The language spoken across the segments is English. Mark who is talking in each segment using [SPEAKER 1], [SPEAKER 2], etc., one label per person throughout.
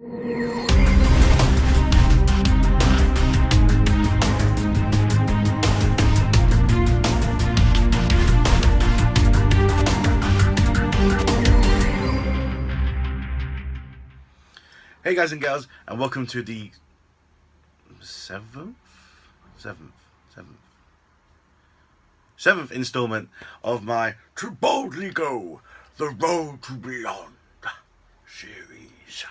[SPEAKER 1] Hey guys and girls, and welcome to the seventh installment of my To Boldly Go, The Road to Beyond series.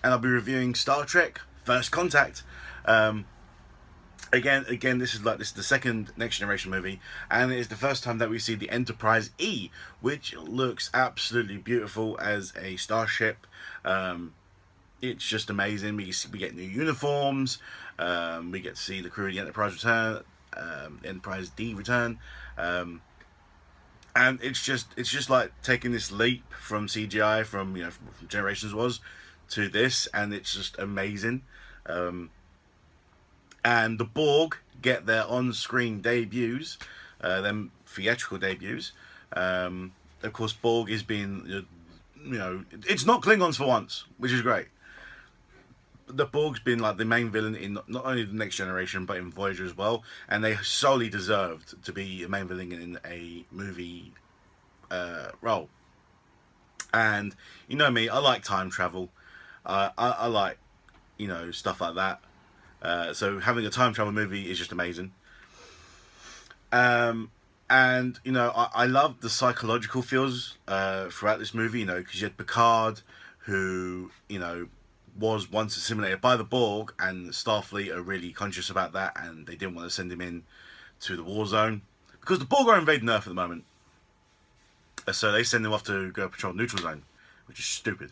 [SPEAKER 1] And I'll be reviewing Star Trek First Contact. Again, this is the second Next Generation movie, and it is the first time that we see the Enterprise E, which looks absolutely beautiful as a starship. It's just amazing. We get new uniforms. We get to see the crew of the Enterprise return, Enterprise D return, and it's just like taking this leap from CGI from Generations was to this, and it's just amazing. And the Borg get their on-screen debuts, them theatrical debuts. Of course, Borg is being, it's not Klingons for once, which is great. The Borg's been like the main villain in not only the Next Generation but in Voyager as well, and they solely deserved to be a main villain in a movie role. And you know me, I like time travel. I like stuff like that. So having a time travel movie is just amazing. And I love the psychological feels throughout this movie. Because you had Picard, who was once assimilated by the Borg, and Starfleet are really conscious about that, and they didn't want to send him in to the war zone because the Borg are invading Earth at the moment. So they send him off to go patrol neutral zone, which is stupid.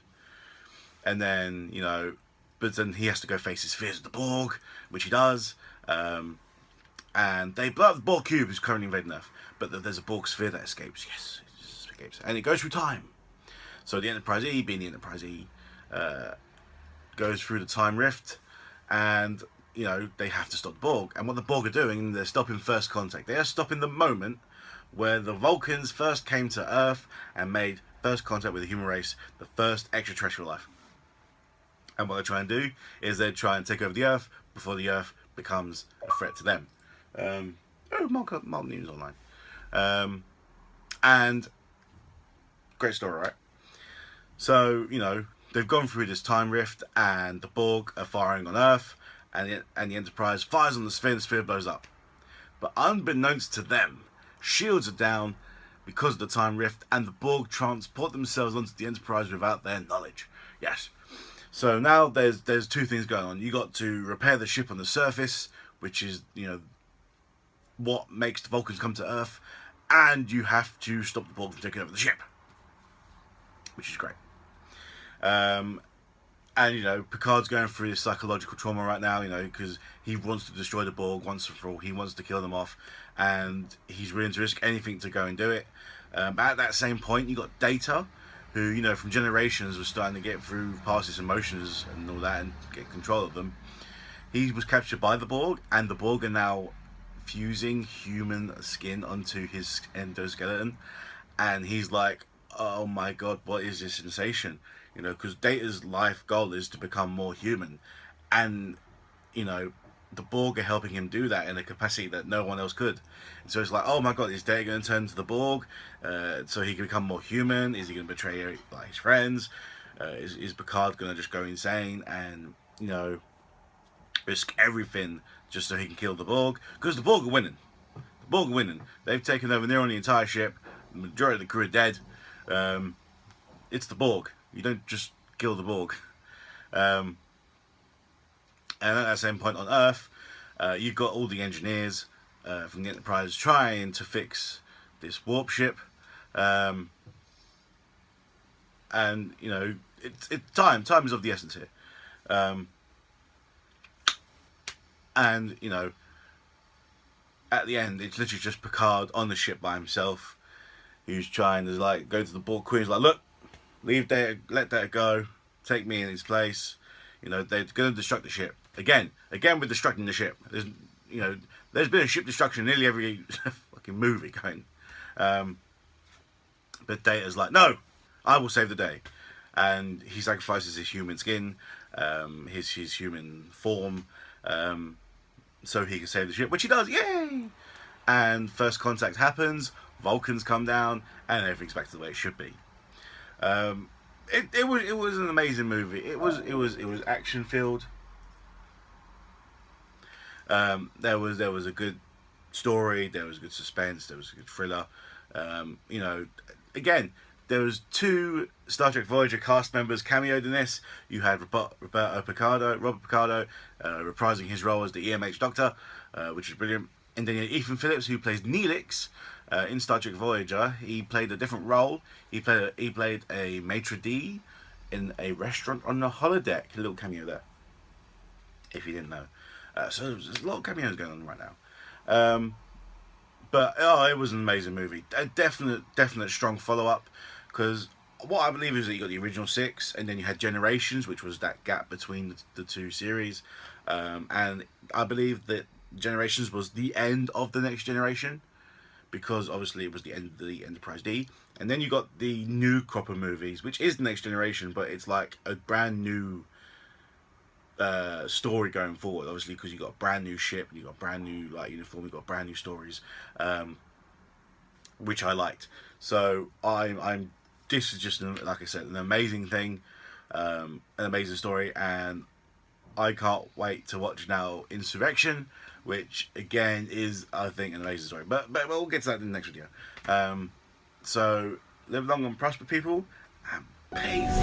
[SPEAKER 1] And then but then he has to go face his fears of the Borg, which he does. And they blow up the Borg cube, who's currently invading Earth, but there's a Borg sphere that escapes. Yes, it just escapes, and it goes through time. So the Enterprise E, being the Enterprise E, goes through the time rift, and they have to stop the Borg. And what the Borg are doing, they're stopping First Contact. They are stopping the moment where the Vulcans first came to Earth and made first contact with the human race, the first extraterrestrial life. And what they're trying to do is they try and take over the Earth before the Earth becomes a threat to them. Mark News Online. And great story, right? So they've gone through this time rift, and the Borg are firing on Earth, and the Enterprise fires on the sphere blows up. But unbeknownst to them, shields are down because of the time rift, and the Borg transport themselves onto the Enterprise without their knowledge. Yes. So now there's two things going on. You got to repair the ship on the surface, which is what makes the Vulcans come to Earth, and you have to stop the Borg from taking over the ship, which is great. And Picard's going through this psychological trauma right now, because he wants to destroy the Borg once and for all. He wants to kill them off, and he's willing to risk anything to go and do it. At that same point, you got Data, who from Generations was starting to get through past his emotions and all that and get control of them. He was captured by the Borg, and the Borg are now fusing human skin onto his endoskeleton, and he's like, oh my god, what is this sensation? Because Data's life goal is to become more human, and the Borg are helping him do that in a capacity that no one else could. And so it's like, oh my god, is Data going to turn to the Borg so he can become more human? Is he going to betray his friends? Is Picard going to just go insane and risk everything just so he can kill the Borg? Because the Borg are winning. The Borg are winning. They've taken over nearly the entire ship. The majority of the crew are dead. It's the Borg. You don't just kill the Borg. And at that same point on Earth, you've got all the engineers from the Enterprise trying to fix this warp ship. And it's time. Time is of the essence here. And at the end, it's literally just Picard on the ship by himself, who's trying to go to the Borg Queen. He's like, look, leave Data, let Data go, take me in his place. They're going to destruct the ship again with destructing the ship. There's been a ship destruction in nearly every fucking movie going. But Data's like, no, I will save the day. and he sacrifices his human skin, his human form, so he can save the ship, which he does. Yay! And first contact happens. Vulcans come down, and everything's back to the way it should be. It was an amazing movie. It was action filled. There was a good story. There was good suspense. There was a good thriller. You know, again, there was 2 Star Trek Voyager cast members cameoed in this. You had Robert Picardo, reprising his role as the EMH Doctor, which was brilliant. And then you had Ethan Phillips, who plays Neelix in Star Trek Voyager. He played a different role. He played a maitre d' in a restaurant on the holodeck. A little cameo there, if you didn't know. So there's a lot of cameos going on right now. But it was an amazing movie. A definite strong follow up, because what I believe is that you got the original 6, and then you had Generations, which was that gap between the 2 series, and I believe that Generations was the end of the Next Generation, because obviously it was the end of the Enterprise D, and then you got the new crop of movies, which is the Next Generation, but it's like a brand new story going forward, obviously, because you got a brand new ship, you got brand new uniform, you got brand new stories, which I liked. So this is just, like I said, an amazing thing, an amazing story, and I can't wait to watch now Insurrection, which again is, I think, an amazing story. But we'll get to that in the next video. So live long and prosper, people, and peace.